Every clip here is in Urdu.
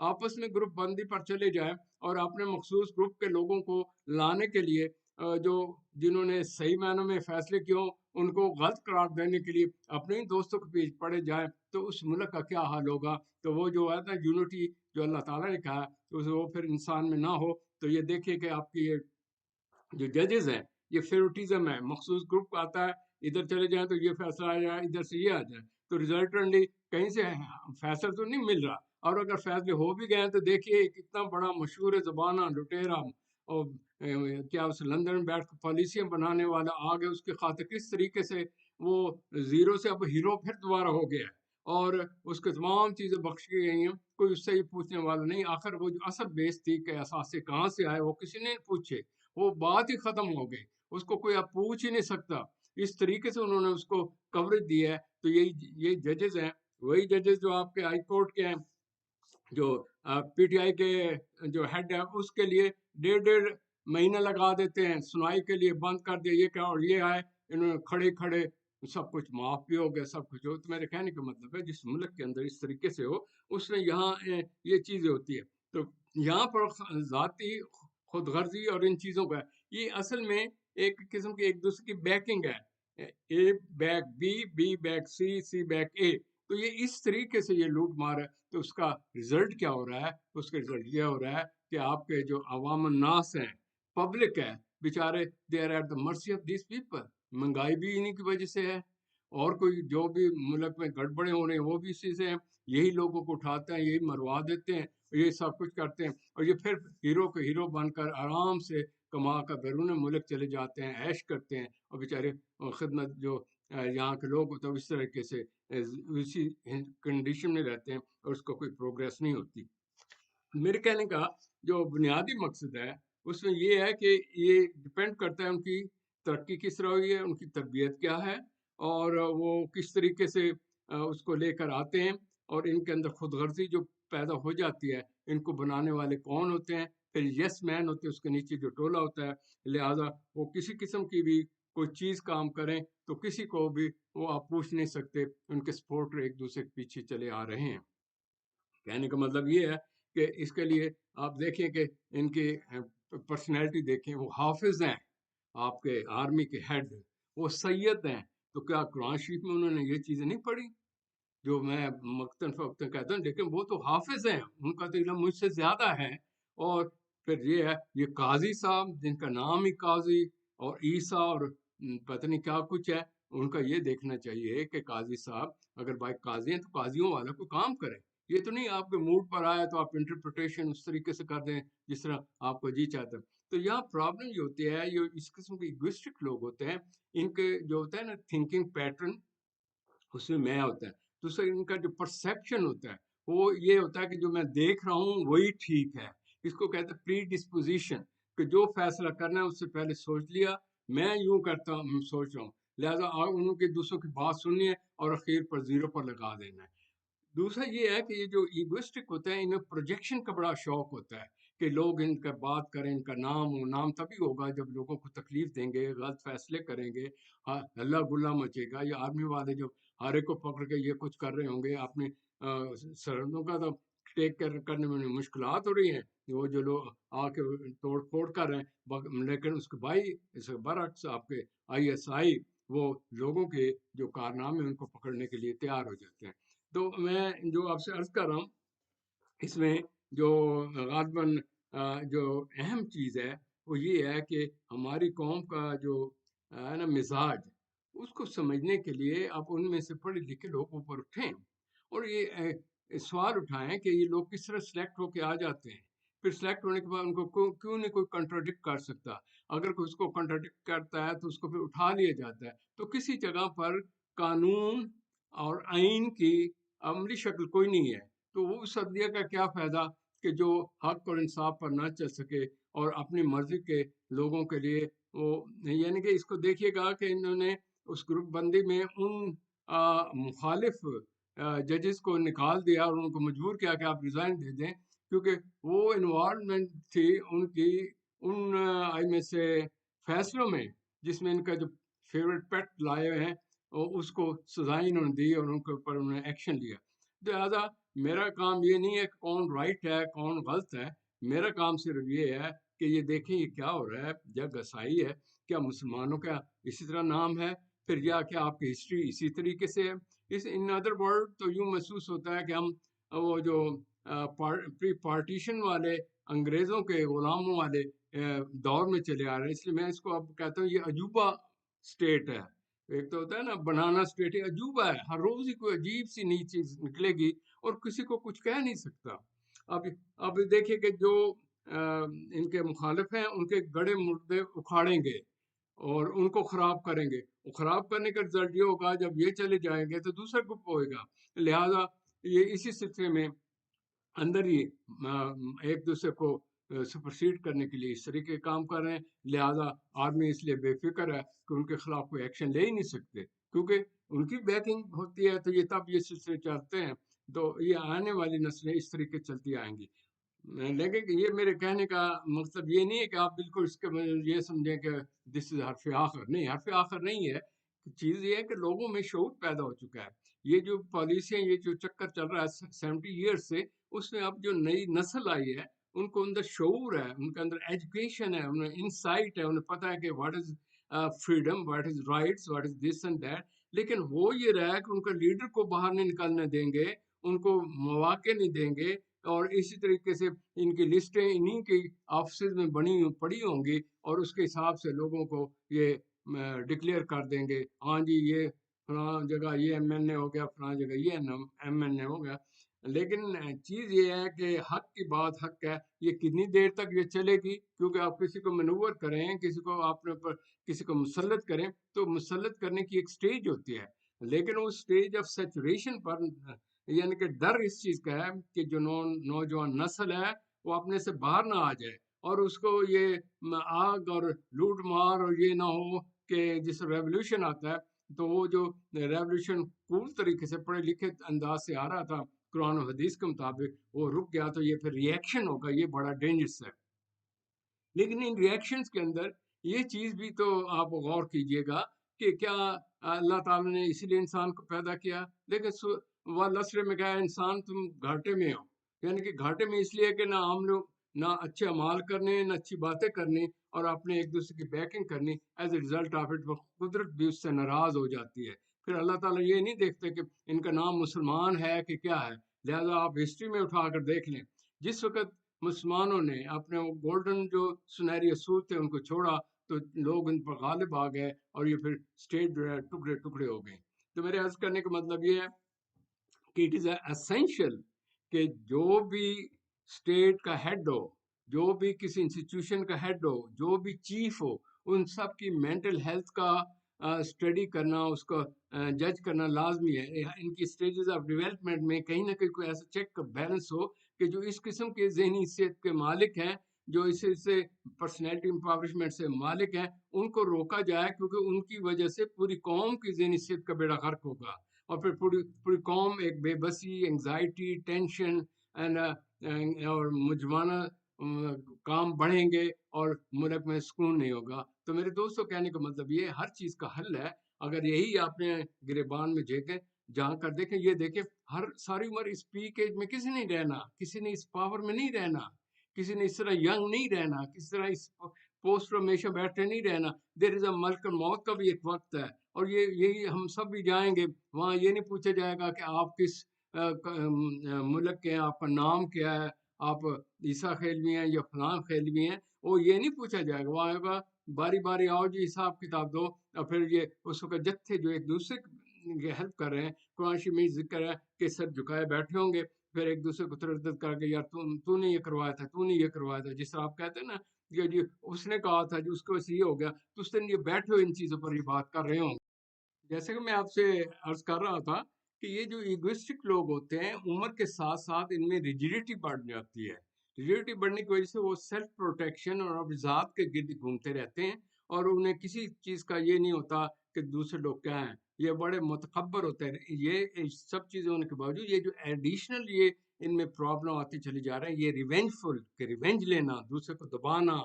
آپس میں گروپ بندی پر چلے جائیں اور اپنے مخصوص گروپ کے لوگوں کو لانے کے لیے جو جنہوں نے صحیح معنوں میں فیصلے کیے ہوں ان کو غلط قرار دینے کے لیے اپنے ہی دوستوں کے پیچھے پڑے جائیں تو اس ملک کا کیا حال ہوگا؟ تو وہ جو ہے نا یونٹی جو اللہ تعالیٰ نے کہا تو وہ پھر انسان میں نہ ہو. تو یہ دیکھیے کہ آپ کی یہ جو ججز ہیں یہ فیوریٹزم ہے، مخصوص گروپ آتا ہے ادھر چلے جائیں تو یہ فیصلہ آ جائے، ادھر سے یہ آ جائے، تو ریزلٹنٹلی کہیں سے فیصلہ تو نہیں مل رہا. اور اگر فیصلے ہو بھی گئے تو دیکھیے کتنا بڑا مشہور زبانہ لٹیرا اور کیا اس لندن میں بیٹھ کے پالیسیاں بنانے والا آ گیا، اس کی خاطر کس طریقے سے وہ زیرو سے اب ہیرو پھر دوبارہ ہو گیا ہے اور اس کے تمام چیزیں بخش کی گئی ہیں. کوئی اس سے یہ پوچھنے والا نہیں. آخر وہ جو اصل بیس تھی کہ اثاثے کہاں سے آئے وہ کسی نے پوچھے، وہ بات ہی ختم ہو گئی، اس کو کوئی اب پوچھ ہی نہیں سکتا. اس طریقے سے انہوں نے اس کو کوریج دی ہے. تو یہی ججز ہیں، وہی ججز جو آپ کے ہائی کورٹ کے ہیں، جو پی ٹی آئی کے جو ہیڈ ہے اس کے لیے 1.5 مہینہ لگا دیتے ہیں سنائی کے لیے، بند کر دیا یہ کیا اور یہ آئے، انہوں نے کھڑے کھڑے سب کچھ معاف بھی ہو گیا سب کچھ ہو. تو میرے کہنے کا مطلب ہے جس ملک کے اندر اس طریقے سے ہو اس میں یہاں یہ چیزیں ہوتی ہے. تو یہاں پر ذاتی خود غرضی اور ان چیزوں کا یہ اصل میں ایک قسم کی ایک دوسرے کی بیکنگ ہے، A back B, B back C, C back A. تو یہ اس طریقے سے یہ لوٹ مار ہے. تو اس کا رزلٹ کیا ہو رہا ہے؟ اس کا رزلٹ یہ ہو رہا ہے کہ آپ کے جو عوام الناس ہیں، پبلک ہے، بیچارے they are at the mercy of these people. مہنگائی بھی انہی کی وجہ سے ہے، اور کوئی جو بھی ملک میں گڑبڑیں ہو رہی ہیں وہ بھی اسی سے ہیں. یہی لوگوں کو اٹھاتے ہیں، یہی مروا دیتے ہیں، یہی سب کچھ کرتے ہیں، اور یہ پھر ہیرو کے ہیرو بن کر آرام سے کما کر بیرون ملک چلے جاتے ہیں، عیش کرتے ہیں، اور بیچارے خدمت جو یہاں کے لوگ ہوتے ہیں اس طریقے سے اسی کنڈیشن میں رہتے ہیں اور اس کو کوئی پروگریس نہیں ہوتی. میرے کہنے کا جو بنیادی مقصد ہے اس میں یہ ہے کہ یہ ڈپینڈ کرتا ہے ان کی ترقی کس طرح ہوئی ہے، ان کی تربیت کیا ہے، اور وہ کس طریقے سے اس کو لے کر آتے ہیں، اور ان کے اندر خود غرضی جو پیدا ہو جاتی ہے ان کو بنانے والے کون ہوتے ہیں. پھر یس مین ہوتے ہیں، اس کے نیچے جو ٹولہ ہوتا ہے، لہٰذا وہ کسی قسم کی بھی کوئی چیز کام کریں تو کسی کو بھی وہ آپ پوچھ نہیں سکتے، ان کے سپورٹر ایک دوسرے کے پیچھے چلے آ رہے ہیں. کہنے کا مطلب یہ ہے کہ اس کے لیے آپ دیکھیں کہ ان کی پرسنالٹی دیکھیں، وہ حافظ ہیں، آپ کے آرمی کے ہیڈ، وہ سید ہیں. تو کیا قرآن شریف میں انہوں نے یہ چیزیں نہیں پڑھی جو میں مختلف وقت کہتا ہوں؟ لیکن وہ تو حافظ ہیں، ان کا تو علم مجھ سے زیادہ ہے. اور پھر یہ ہے یہ قاضی صاحب جن کا نام ہی قاضی اور عیسیٰ اور پتہ نہیں کیا کچھ ہے، ان کا یہ دیکھنا چاہیے کہ قاضی صاحب اگر بھائی قاضی ہیں تو قاضیوں والا کو کام کریں. یہ تو نہیں آپ کے موڈ پر آیا تو آپ انٹرپریٹیشن اس طریقے سے کر دیں جس طرح آپ کو جی چاہتا ہے. تو یہاں پرابلم یہ ہوتی ہے، یہ اس قسم کے ایگوئسٹک لوگ ہوتے ہیں، ان کے جو ہوتا ہے نا تھنکنگ پیٹرن اس میں ہوتا ہے. دوسرا ان کا جو پرسیپشن ہوتا ہے وہ یہ ہوتا ہے کہ جو میں دیکھ رہا ہوں وہی ٹھیک ہے. اس کو کہتے ہیں پری ڈسپوزیشن، کہ جو فیصلہ کرنا ہے اس سے پہلے سوچ لیا، میں یوں کرتا ہوں، سوچ رہا ہوں، لہٰذا انہوں کے دوسروں کی بات سننی ہے اور اخیر پر زیرو پر لگا دینا ہے. دوسرا یہ ہے کہ یہ جو ایگوسٹک ہوتے ہیں انہیں پروجیکشن کا بڑا شوق ہوتا ہے کہ لوگ ان کا بات کریں، ان کا نام تبھی ہوگا جب لوگوں کو تکلیف دیں گے، غلط فیصلے کریں گے، ہلا گلا مچے گا. یہ آرمی والے جو ہر ایک کو پکڑ کے یہ کچھ کر رہے ہوں گے، اپنے سرحدوں کا تو ٹیک کرنے میں مشکلات ہو رہی ہیں، وہ جو لوگ آ کے توڑ پھوڑ کر رہے ہیں. لیکن اس کے بھائی اس کے برعکس آپ کے ISI وہ لوگوں کے جو کارنامے ان کو پکڑنے کے لیے تیار ہو جاتے ہیں. تو میں جو آپ سے عرض کر رہا ہوں اس میں جو غالباً جو اہم چیز ہے وہ یہ ہے کہ ہماری قوم کا جو ہے نا مزاج، اس کو سمجھنے کے لیے آپ ان میں سے پڑھے لکھے لوگوں پر اٹھیں اور یہ سوال اٹھائیں کہ یہ لوگ کس طرح سلیکٹ ہو کے آ جاتے ہیں. پھر سلیکٹ ہونے کے بعد ان کو کیوں نہیں کوئی کنٹراڈکٹ کر سکتا؟ اگر کوئی اس کو کنٹراڈکٹ کرتا ہے تو اس کو پھر اٹھا لیا جاتا ہے. تو کسی جگہ پر قانون اور آئین کی عملی شکل کوئی نہیں ہے. تو وہ اس عدلیہ کا کیا فائدہ کہ جو حق اور انصاف پر نہ چل سکے اور اپنی مرضی کے لوگوں کے لیے وہ، یعنی کہ اس کو دیکھیے گا کہ انہوں نے اس گروپ بندی میں ان مخالف ججز کو نکال دیا اور ان کو مجبور کیا کہ آپ ریزائن دے دیں، کیونکہ وہ انوالومنٹ تھی ان کی ان میں سے فیصلوں میں جس میں ان کا جو فیوریٹ پیٹ لائے ہوئے ہیں اس کو سزائیں انہوں نے دی اور ان کے اوپر انہوں نے ایکشن لیا. لہٰذا میرا کام یہ نہیں ہے کہ کون رائٹ ہے کون غلط ہے، میرا کام صرف یہ ہے کہ یہ دیکھیں یہ کیا ہو رہا ہے، جگ گسائی ہے، کیا مسلمانوں کا اسی طرح نام ہے، پھر یا کیا آپ کی ہسٹری اسی طریقے سے ہے. ان ادر ورڈ تو یوں محسوس ہوتا ہے کہ ہم وہ جو پری پارٹیشن والے انگریزوں کے غلاموں والے دور میں چلے آ رہے ہیں. اس لیے میں اس کو اب کہتا ہوں یہ عجوبہ اسٹیٹ ہے. ایک تو ہوتا ہے نا بنانا اسٹیٹ، عجوبہ ہے، ہر روز ہی کوئی عجیب سی نئی چیز نکلے گی اور کسی کو کچھ کہہ نہیں سکتا. اب اب دیکھیں کہ جو ان کے مخالف ہیں ان کے گڑے مردے اکھاڑیں گے اور ان کو خراب کریں گے. وہ خراب کرنے کا رزلٹ یہ ہوگا جب یہ چلے جائیں گے تو دوسرا گروپ ہوئے گا. لہذا یہ اسی سلسلے میں اندر ہی ایک دوسرے کو سپرسیڈ کرنے کے لیے اس طریقے کام کر رہے ہیں. لہذا آدمی اس لیے بے فکر ہے کہ ان کے خلاف کوئی ایکشن لے ہی نہیں سکتے، کیونکہ ان کی بیکنگ ہوتی ہے تو یہ تب یہ سلسلے چلتے ہیں. تو یہ آنے والی نسلیں اس طریقے چلتی آئیں گی. لیکن یہ میرے کہنے کا مقصد یہ نہیں ہے کہ آپ بالکل اس کے یہ سمجھیں کہ دس از حرف آخر. نہیں، حرف آخر نہیں ہے. چیز یہ ہے کہ لوگوں میں شعور پیدا ہو چکا ہے. یہ جو پالیسیاں، یہ جو چکر چل رہا ہے 70 ایئرس سے، اس میں اب جو نئی نسل آئی ہے ان کو اندر شعور ہے، ان کے اندر ایجوکیشن ہے، انہیں انسائٹ ہے، انہیں پتہ ہے کہ what is freedom, what is rights, what is this and that. لیکن وہ یہ رہا ہے کہ ان کا لیڈر کو باہر نہیں نکالنے دیں گے، ان کو مواقع نہیں دیں گے، اور اسی طریقے سے ان کی لسٹیں انہی کی آفسز میں پڑی ہوں گی اور اس کے حساب سے لوگوں کو یہ ڈکلیئر کر دیں گے، ہاں جی یہ فلاں جگہ یہ ایم این اے ہو گیا، فلاں جگہ یہ ایم این اے ہو گیا. لیکن چیز یہ ہے کہ حق کی بات حق ہے. یہ کتنی دیر تک یہ چلے گی؟ کیونکہ آپ کسی کو منور کریں، کسی کو آپ نے کسی کو مسلط کریں تو مسلط کرنے کی ایک سٹیج ہوتی ہے، لیکن اس سٹیج آف سیچوریشن پر یعنی کہ ڈر اس چیز کا ہے کہ جو نوجوان نسل ہے وہ اپنے سے باہر نہ آ جائے اور اس کو یہ آگ اور لوٹ مار اور یہ نہ ہو کہ جس ریولوشن آتا ہے تو وہ جو ریولوشن کول طریقے سے پڑھے لکھے انداز سے آ رہا تھا قرآن و حدیث کے مطابق، وہ رک گیا تو یہ پھر ری ایکشن ہوگا. یہ بڑا ڈینجرس ہے. لیکن ان ری ایکشنز کے اندر یہ چیز بھی تو آپ غور کیجئے گا کہ کیا اللہ تعالیٰ نے اسی لیے انسان کو پیدا کیا؟ لیکن والعصر میں کہا انسان تم گھاٹے میں ہو، یعنی کہ گھاٹے میں اس لیے کہ نہ ہم لوگ نہ اچھے اعمال کرنے، نہ اچھی باتیں کرنی اور اپنے ایک دوسرے کی بیکنگ کرنی. As a result of it قدرت بھی اس سے ناراض ہو جاتی ہے. پھر اللہ تعالیٰ یہ نہیں دیکھتے کہ ان کا نام مسلمان ہے کہ کیا ہے. لہذا آپ ہسٹری میں اٹھا کر دیکھ لیں، جس وقت مسلمانوں نے اپنے وہ گولڈن جو سنہری اصول تھے ان کو چھوڑا تو لوگ ان پر غالب آ گئے اور یہ پھر اسٹیٹ جو ہے ٹکڑے ٹکڑے ہو گئے. تو میرے عرض کرنے کا مطلب یہ ہے کہ اٹ از اسینشل کہ جو بھی اسٹیٹ کا ہیڈ ہو، جو بھی کسی انسٹیٹیوشن کا ہیڈ ہو، جو بھی چیف ہو، ان سب کی مینٹل ہیلتھ کا اسٹڈی کرنا، اس کو جج کرنا لازمی ہے. ان کی اسٹیجز آف ڈیولپمنٹ میں کہیں نہ کہیں کوئی ایسا چیک بیلنس ہو کہ جو اس قسم کے ذہنی صحت کے مالک ہیں، جو اس سے پرسنالٹی امپاورمنٹ سے مالک ہیں، ان کو روکا جائے، کیونکہ ان کی وجہ سے پوری قوم کی ذہنی صحت کا بیڑا غرق ہوگا اور پھر پوری قوم ایک بے بسی، انگزائٹی، ٹینشن اور مجمانہ کام بڑھیں گے اور ملک میں سکون نہیں ہوگا. تو میرے دوستوں کہنے کا مطلب یہ ہر چیز کا حل ہے. اگر یہی آپ نے گریبان میں جہاں کر دیکھیں، یہ دیکھیں ہر ساری عمر اس پیک ایج میں کسی نہیں رہنا، کسی نے اس پاور میں نہیں رہنا، کسی نے اس طرح ینگ نہیں رہنا، کسی طرح اس پوسٹ پر ہمیشہ بیٹھے نہیں رہنا. دیر از اے ملک موت کا بھی ایک وقت ہے اور یہی ہم سب بھی جائیں گے. وہاں یہ نہیں پوچھا جائے گا کہ آپ کس ملک کے ہیں، آپ کا نام کیا ہے، آپ عیسیٰ خیلوی ہیں یا فلاں خیلوی ہیں. وہ یہ نہیں پوچھا جائے گا. وہاں ہوگا باری باری آؤ جی حساب کتاب دو، اور پھر یہ اس وقت جتھے جو ایک دوسرے کی ہیلپ کر رہے ہیں، قرآن شریف میں ذکر ہے کہ سر جھکائے بیٹھے ہوں گے، پھر ایک دوسرے کو تردد کر کے یار تو نے یہ کروایا تھا، تو نے یہ کروایا تھا. جس طرح آپ کہتے ہیں نا کہ جی اس نے کہا تھا جی اس کو ویسے یہ ہو گیا، تو اس دن یہ بیٹھے ہو ان چیزوں پر یہ بات کر رہے ہوں. جیسے کہ میں آپ سے عرض کر رہا تھا کہ یہ جو ایگوسٹک لوگ ہوتے ہیں عمر کے ساتھ ساتھ ان میں ریجیڈیٹی بڑھ جاتی ہے. ریجیڈیٹی بڑھنے کی وجہ سے وہ سیلف پروٹیکشن اور اپنی ذات کے گرد گھومتے رہتے ہیں اور انہیں کسی چیز کا یہ نہیں ہوتا کہ دوسرے لوگ کیا ہیں. یہ بڑے متکبر ہوتے ہیں. یہ سب چیزیں ہونے کے باوجود یہ جو ایڈیشنل یہ ان میں پرابلم آتی چلی جا رہے ہیں، یہ ریونجفل کہ ریونج لینا، دوسرے کو دبانا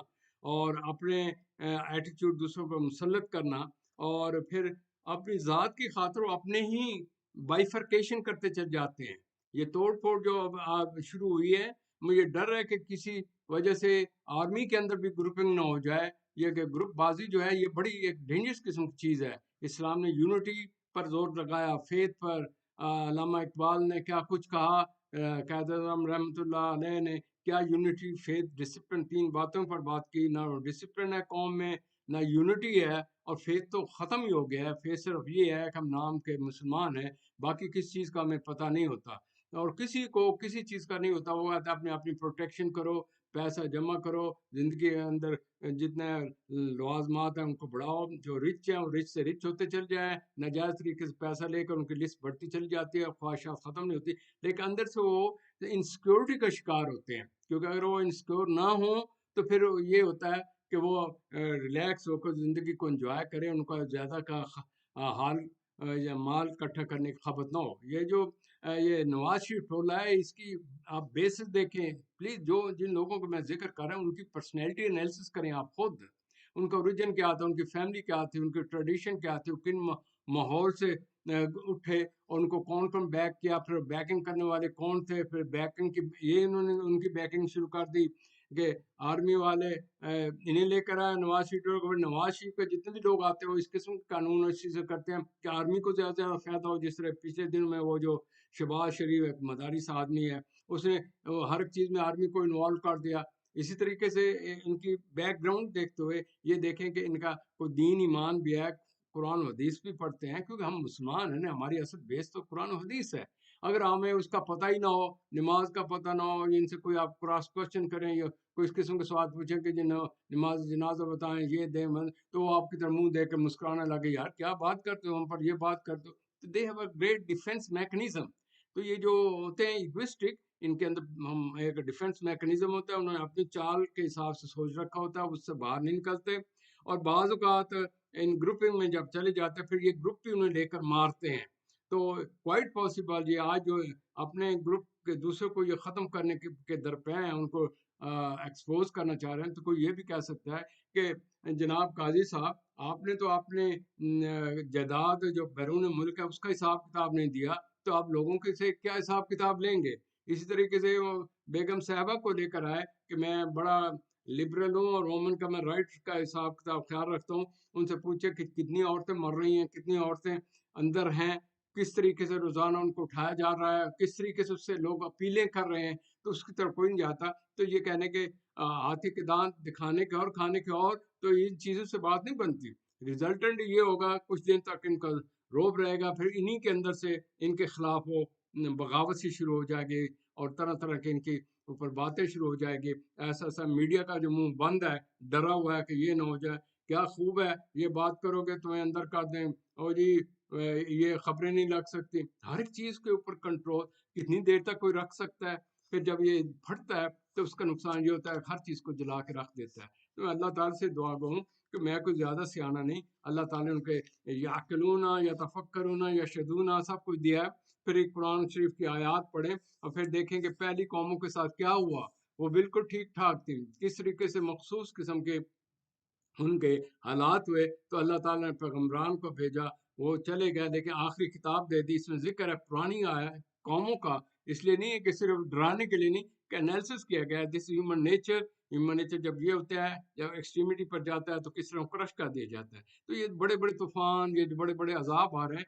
اور اپنے ایٹیچیوڈ دوسروں کو مسلط کرنا، اور پھر اپنی ذات کی خاطر وہ اپنے ہی بائیفرکیشن کرتے چل جاتے ہیں. یہ توڑ پھوڑ جو اب شروع ہوئی ہے، مجھے ڈر ہے کہ کسی وجہ سے آرمی کے اندر بھی گروپنگ نہ ہو جائے. یہ کہ گروپ بازی جو ہے یہ بڑی ایک ڈینجرس قسم کی چیز ہے. اسلام نے یونٹی پر زور لگایا، فیتھ پر. علامہ اقبال نے کیا کچھ کہا، قائد اعظم رحمۃ اللہ علیہ نے کیا یونٹی، فیتھ، ڈسپلن، تین باتوں پر بات کی. نہ ڈسپلن ہے قوم میں، نہ یونٹی ہے، اور فیتھ تو ختم ہی ہو گیا ہے. فیتھ صرف یہ ہے کہ ہم نام کے مسلمان ہیں، باقی کس چیز کا ہمیں پتہ نہیں ہوتا، اور کسی کو کسی چیز کا نہیں ہوتا. وہ کہتا ہے اپنی پروٹیکشن کرو، پیسہ جمع کرو، زندگی کے اندر جتنے لوازمات ہیں ان کو بڑھاؤ، جو رچ ہیں وہ رچ سے رچ ہوتے چل جائیں، ناجائز طریقے سے پیسہ لے کر ان کی لسٹ بڑھتی چلی جاتی ہے، خواہشات ختم نہیں ہوتی. لیکن اندر سے وہ انسیکیورٹی کا شکار ہوتے ہیں، کیونکہ اگر وہ انسیکیور نہ ہوں تو پھر یہ ہوتا ہے کہ وہ ریلیکس ہو کر زندگی کو انجوائے کریں، ان کا زیادہ کا حال یا مال اکٹھا کرنے کی خبر نہ ہو. یہ جو یہ نواز شریف ٹولہ ہے، اس کی آپ بیسس دیکھیں پلیز. جن لوگوں کو میں ذکر کر رہا ہوں ان کی پرسنالٹی انالیسس کریں آپ خود. ان کا اوریجن کیا تھا، ان کی فیملی کیا تھی، ان کی ٹریڈیشن کیا تھی، کن ماحول سے اٹھے، اور ان کو کون کون بیک کیا، پھر بیکنگ کرنے والے کون تھے، پھر بیکنگ کی یہ انہوں نے ان کی بیکنگ شروع کر دی کہ آرمی والے انہیں لے کر آئے نواز شریف کو. نواز شریف کے جتنے بھی لوگ آتے ہیں وہ اس قسم کے قانون اور چیزیں کرتے ہیں کہ آرمی کو زیادہ سے زیادہ فائدہ ہو. جس طرح پچھلے دن میں وہ جو شہباز شریف ایک مدارس آدمی ہے، اس نے ہر ایک چیز میں آرمی کو انوالو کر دیا. اسی طریقے سے ان کی بیک گراؤنڈ دیکھتے ہوئے یہ دیکھیں کہ ان کا کوئی دین ایمان بھی ہے، قرآن و حدیث بھی پڑھتے ہیں، کیونکہ ہم مسلمان ہیں نا، ہماری اصل بیس تو قرآن و حدیث ہے. اگر ہمیں اس کا پتہ ہی نہ ہو، نماز کا پتہ نہ ہو، ان سے کوئی آپ کراس کوشچن کریں یا کوئی اس قسم کے سوال پوچھیں کہ نماز جنازہ بتائیں، یہ دیں، تو وہ آپ کی طرف منہ دے کے مسکرانے لگے، یار کیا بات کرتے ہو، ہم پر یہ بات کرتے ہو. They have a great defence mechanism. تو یہ جو ہوتے ہیں ایگوسٹک، ان کے اندر ہم ایک ڈیفینس میکنزم ہوتا ہے، انہوں نے اپنی چال کے حساب سے سوچ رکھا ہوتا ہے، اس سے باہر نہیں نکلتے. اور بعض اوقات ان گروپنگ میں جب چلے جاتے ہیں پھر یہ گروپ بھی انہیں لے کر مارتے ہیں. تو کوائٹ پاسبل یہ آج جو اپنے گروپ کے دوسرے کو یہ ختم کرنے کے درپے ہیں، ان کو ایکسپوز کرنا چاہ رہے ہیں، تو کوئی یہ بھی کہہ سکتا ہے کہ جناب قاضی صاحب، آپ نے تو اپنے جائیداد جو بیرون ملک ہے اس کا حساب کتاب نہیں دیا، تو آپ لوگوں کے سے کیا حساب کتاب لیں گے؟ اسی طریقے سے وہ بیگم صاحبہ کو لے کر آئے کہ میں بڑا لبرل ہوں اور وومن کا میں رائٹ کا حساب کتاب خیال رکھتا ہوں. ان سے پوچھے کہ کتنی عورتیں مر رہی ہیں، کتنی عورتیں اندر ہیں، کس طریقے سے روزانہ ان کو اٹھایا جا رہا ہے، کس طریقے سے اس سے لوگ اپیلیں کر رہے ہیں، تو اس کی طرف کوئی نہیں جاتا. تو یہ کہنے کے ہاتھی کے دانت دکھانے کے اور کھانے کے اور، تو ان چیزوں سے بات نہیں بنتی. ریزلٹنٹ یہ ہوگا کچھ دن تک ان کا روب رہے گا، پھر انہی کے اندر سے ان کے خلاف وہ بغاوت سی شروع ہو جائے گی، اور طرح طرح کے ان کی اوپر باتیں شروع ہو جائے گی. ایسا ایسا میڈیا کا جو منہ بند ہے، ڈرا ہوا ہے کہ یہ نہ ہو جائے. کیا خوب ہے، یہ بات کرو گے تمہیں اندر کر دیں، اور جی یہ خبریں نہیں لگ سکتی. ہر ایک چیز کے اوپر کنٹرول کتنی دیر تک کوئی رکھ سکتا ہے؟ پھر جب یہ پھٹتا ہے تو اس کا نقصان یہ ہوتا ہے ہر چیز کو جلا کے رکھ دیتا ہے. تو میں اللہ تعالیٰ سے دعا گو ہوں کہ میں کوئی زیادہ سیانہ نہیں، اللہ تعالیٰ نے ان کے یعقلون یا تفکرون یا شدون سب کچھ دیا ہے. پھر ایک قرآن شریف کی آیات پڑھیں اور پھر دیکھیں کہ پہلی قوموں کے ساتھ کیا ہوا. وہ بالکل ٹھیک ٹھاک تھی، کس طریقے سے مخصوص قسم کے ان کے حالات ہوئے تو اللہ تعالیٰ نے پیغمبران کو بھیجا، وہ چلے گئے. لیکن آخری کتاب دے دی، اس میں ذکر ہے پرانی آیا قوموں کا، اس لیے نہیں ہے کہ صرف ڈرانے کے لیے نہیں، کہ انالیسس کیا گیا ہے. This human nature. Human nature جب یہ ہوتا ہے، جب ایکسٹریمٹی پر جاتا ہے تو کس طرح کرش کر دیا جاتا ہے. تو یہ بڑے بڑے طوفان، یہ جو بڑے بڑے عذاب آ رہے ہیں،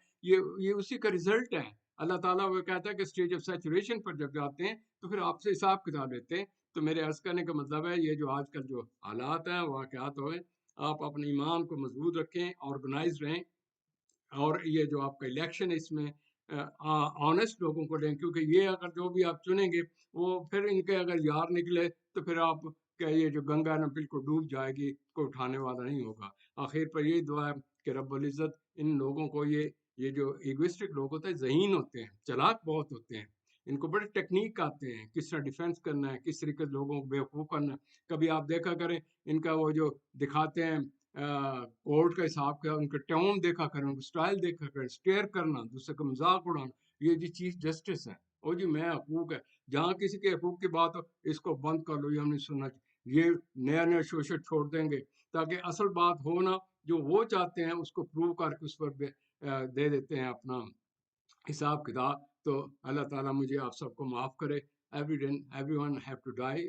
یہ اسی کا رزلٹ ہے. اللہ تعالیٰ وہ کہتا ہے کہ اسٹیج آف سیچوریشن پر جب جاتے ہیں تو پھر آپ سے حساب کتاب لیتے ہیں. تو میرے عرض کرنے کا مطلب ہے یہ جو آج کل جو حالات ہیں، واقعات ہوئے، آپ اپنے ایمان کو مضبوط رکھیں، آرگنائز رہیں، اور یہ جو آپ کا الیکشن ہے اس میں آنےسٹ لوگوں کو لیں، کیونکہ یہ اگر جو بھی آپ چنیں گے وہ پھر ان کے اگر یار نکلے تو پھر آپ کیا یہ جو گنگا نا بالکل ڈوب جائے گی، کوئی اٹھانے والا نہیں ہوگا. آخر پر یہی دعا ہے کہ رب العزت ان لوگوں کو یہ جو ایگوسٹک لوگ ہوتے ہیں، ذہین ہوتے ہیں، چلاک بہت ہوتے ہیں، ان کو بڑے ٹیکنیک آتے ہیں کس طرح ڈیفینس کرنا ہے، کس طریقے سے لوگوں کو بیوقوف کرنا ہے. کبھی آپ دیکھا کریں ان کا وہ جو دکھاتے ہیں کورٹ کا حساب کیا، ان کے ٹون دیکھا کریں، ان کا سٹائل دیکھا کریں، اسٹیئر کرنا، دوسرے کا مذاق اڑانا. یہ جی چیف جسٹس ہے، اور جی میں حقوق ہے، جہاں کسی کے حقوق کی بات ہو اس کو بند کر لو، یہ ہم نہیں سننا چاہیے. یہ نیا نیا شوشے چھوڑ دیں گے تاکہ اصل بات ہو نا، جو وہ چاہتے ہیں اس کو پروو کر کے اس پر دے دیتے ہیں اپنا حساب کتاب، تو اللہ تعالیٰ مجھے آپ سب کو معاف کرے. Everyone have to die.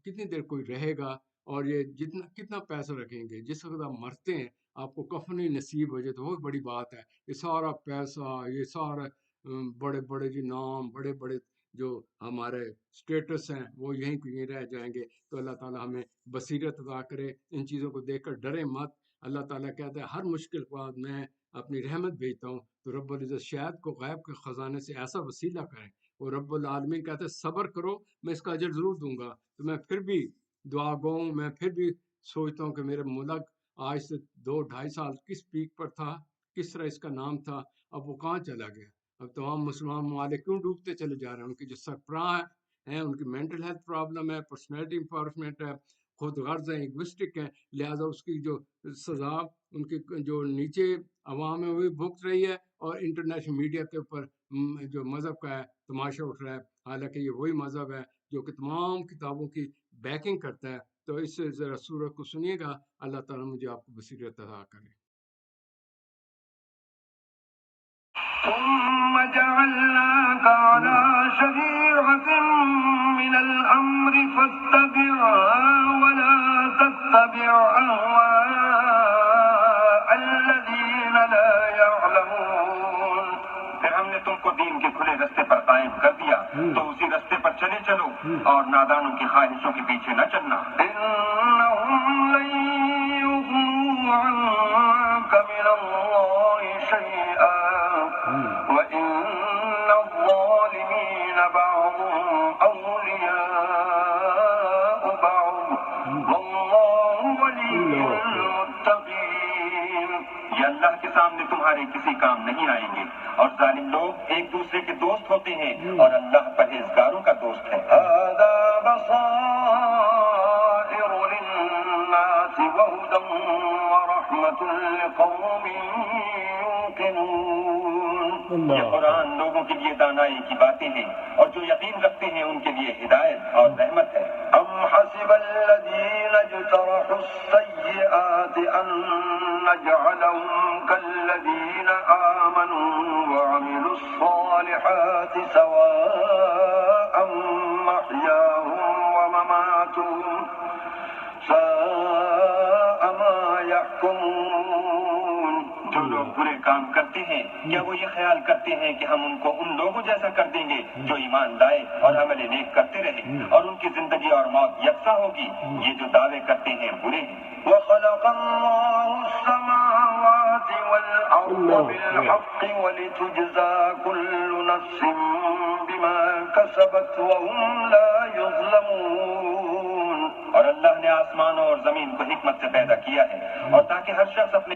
کتنی دیر کوئی رہے گا؟ اور یہ کتنا پیسہ رکھیں گے؟ جس وقت آپ مرتے ہیں آپ کو کفن ہی نصیب ہو جائے تو بہت بڑی بات ہے. یہ سارا پیسہ، یہ سارا بڑے بڑے جی نام، بڑے بڑے جو ہمارے اسٹیٹس ہیں وہ یہیں کو یہیں رہ جائیں گے. تو اللہ تعالیٰ ہمیں بصیرت عطا کرے، ان چیزوں کو دیکھ کر ڈرے مت. اللہ تعالیٰ کہتا ہے ہر مشکل کے بعد میں اپنی رحمت بھیجتا ہوں. تو رب العزت شاید کو غیب کے خزانے سے ایسا وسیلہ کریں. اور رب العالمین کہتے ہیں صبر کرو، میں اس کا اجر ضرور دوں گا. تو میں پھر بھی دعا گو ہوں، میں پھر بھی سوچتا ہوں کہ میرے ملک آج سے 2-2.5 سال کس پیک پر تھا، کس طرح اس کا نام تھا، اب وہ کہاں چلا گیا. اب تمام مسلمان ممالک کیوں ڈوبتے چلے جا رہے ہیں؟ ان کی جو سربراہ ہیں ان کی مینٹل ہیلتھ پرابلم ہے، پرسنالٹی امپاورمنٹ ہے، خود غرض ہیں، ایگوسٹک ہیں. لہٰذا اس کی جو سزا ان کی جو نیچے عوام ہے وہی بھگت رہی ہے، اور انٹرنیشنل میڈیا کے اوپر جو مذہب کا ہے تماشا اٹھ رہا ہے. حالانکہ یہ وہی مذہب ہے جو کہ تمام کتابوں کی بیکنگ کرتا ہے. تو اس سے ذرا سورت کو سنیے گا. اللہ تعالیٰ مجھے آپ کو بصیرت عطا کرے. ثم جعلناك على شريعة من الأمر فاتبعها ولا تتبع أهواء الذين لا يعلمون. پھر ہم نے تم کو دین کے کھلے رستے پر قائم کر دیا تو اسی رستے پر چلے چلو اور نادانوں کی خواہشوں کے پیچھے نہ چلنا. إنهم لن يغنوا عنك من الله شيئا وَإِنَّ الظَّالِمِينَ بَعْضُهُمْ أَوْلِيَاءُ بَعْضٍ وَاللَّهُ وَلِيُّ الْمُتَّقِينَ. یہ اللہ کے سامنے تمہارے کسی کام نہیں آئیں گے، اور ظالم لوگ ایک دوسرے کے دوست ہوتے ہیں اور اللہ پرہیزگاروں کا دوست ہے. هَذَا بَصَائِرُ لِلنَّاسِ وَهُدًى وَرَحْمَةٌ لِقَوْمٍ يُوقِنُونَ. یہ قرآن لوگوں کے لیے دانائی کی باتیں ہیں اور جو یقین رکھتے ہیں ان کے لیے ہدایت اور رحمت ہے. ام حسب الذین اجترحوا السیئات ان نجعلهم كالذین آمنوا وعملوا الصالحات سواء محیاهم ومماتهم ساء ما يحكمون. جو لوگ برے کام کرتے ہیں کیا وہ یہ خیال کرتے ہیں کہ ہم ان کو ان لوگوں جیسا کر دیں گے جو ایمان لائے اور عمل نیک کرتے رہے اور ان کی زندگی اور موت یکساں ہوگی؟ یہ جو دعوے کرتے ہیں برے ہیں. وَخَلَقَ اللَّهُ السَّمَاوَاتِ وَالْأَرْضَ بِالْحَقِّ وَلِتُجْزَى كُلُّ نَفْسٍ بِمَا كَسَبَتْ وَهُمْ لَا يُظْلَمُونَ. اور اللہ نے آسمانوں اور زمین کو حکمت سے پیدا کیا ہے اور تاکہ ہر شخص اپنے